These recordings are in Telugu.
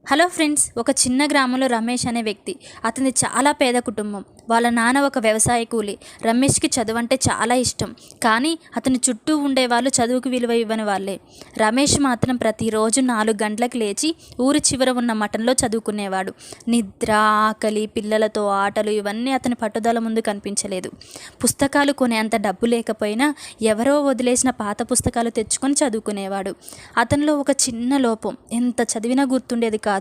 హలో ఫ్రెండ్స్, ఒక చిన్న గ్రామంలో రమేష్ అనే వ్యక్తి. అతనిది చాలా పేద కుటుంబం. వాళ్ళ నాన్న ఒక వ్యవసాయ కూలి. రమేష్కి చదువు అంటే చాలా ఇష్టం. కానీ అతని చుట్టూ ఉండేవాళ్ళు చదువుకు విలువ ఇవ్వని వాళ్ళే. రమేష్ మాత్రం ప్రతిరోజు 4 గంటలకు లేచి ఊరి చివర ఉన్న మఠంలో చదువుకునేవాడు. నిద్ర, ఆకలి, పిల్లలతో ఆటలు ఇవన్నీ అతని పట్టుదల ముందు కనిపించలేదు. పుస్తకాలు కొనేంత డబ్బు లేకపోయినా ఎవరో వదిలేసిన పాత పుస్తకాలు తెచ్చుకొని చదువుకునేవాడు. అతనిలో ఒక చిన్న లోపం, ఎంత చదివినా గుర్తుండేది కాదు.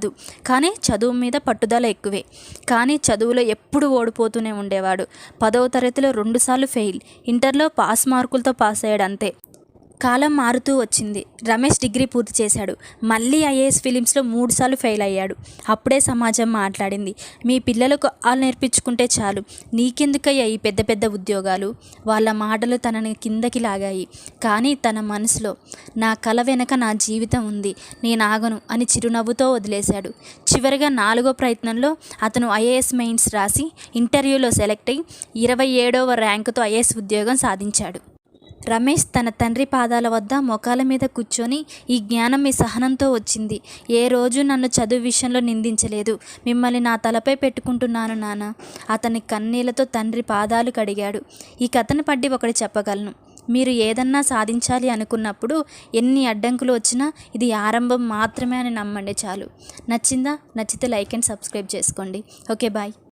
కానీ చదువు మీద పట్టుదల ఎక్కువే. కానీ చదువులో ఎప్పుడు ఓడిపోతూనే ఉండేవాడు. 10వ తరగతిలో 2 సార్లు ఫెయిల్, ఇంటర్లో పాస్ మార్కులతో పాస్ అయ్యాడు అంతే. కాలం మారుతూ వచ్చింది. రమేష్ డిగ్రీ పూర్తి చేశాడు. మళ్ళీ ఐఏఎస్ ఫిలిమ్స్లో 3 సార్లు ఫెయిల్ అయ్యాడు. అప్పుడే సమాజం మాట్లాడింది, మీ పిల్లలకు నేర్పించుకుంటే చాలు, నీకెందుకయ్యా ఈ పెద్ద పెద్ద ఉద్యోగాలు. వాళ్ళ మాటలు తనని కిందకి లాగాయి. కానీ తన మనసులో, నా కల వెనక నా జీవితం ఉంది, నేను ఆగను అని చిరునవ్వుతో వదిలేశాడు. చివరిగా 4వ ప్రయత్నంలో అతను ఐఏఎస్ మెయిన్స్ రాసి ఇంటర్వ్యూలో సెలెక్ట్ అయ్యి 27వ ర్యాంకుతో ఐఏఎస్ ఉద్యోగం సాధించాడు. రమేష్ తన తండ్రి పాదాల వద్ద మోకాల మీద కూర్చొని, ఈ జ్ఞానం మీ సహనంతో వచ్చింది. ఏ రోజు నన్ను చదువు విషయంలో నిందించలేదు. మిమ్మల్ని నా తలపై పెట్టుకుంటున్నాను నాన్న. అతని కన్నీళ్లతో తండ్రి పాదాలు కడిగాడు. ఈ కథను పట్టి ఒకటి చెప్పగలను, మీరు ఏదన్నా సాధించాలి అనుకున్నప్పుడు ఎన్ని అడ్డంకులు వచ్చినా ఇది ఆరంభం మాత్రమే అని నమ్మండి చాలు. నచ్చిందా? నచ్చితే లైక్ అండ్ సబ్స్క్రైబ్ చేసుకోండి. Okay, bye.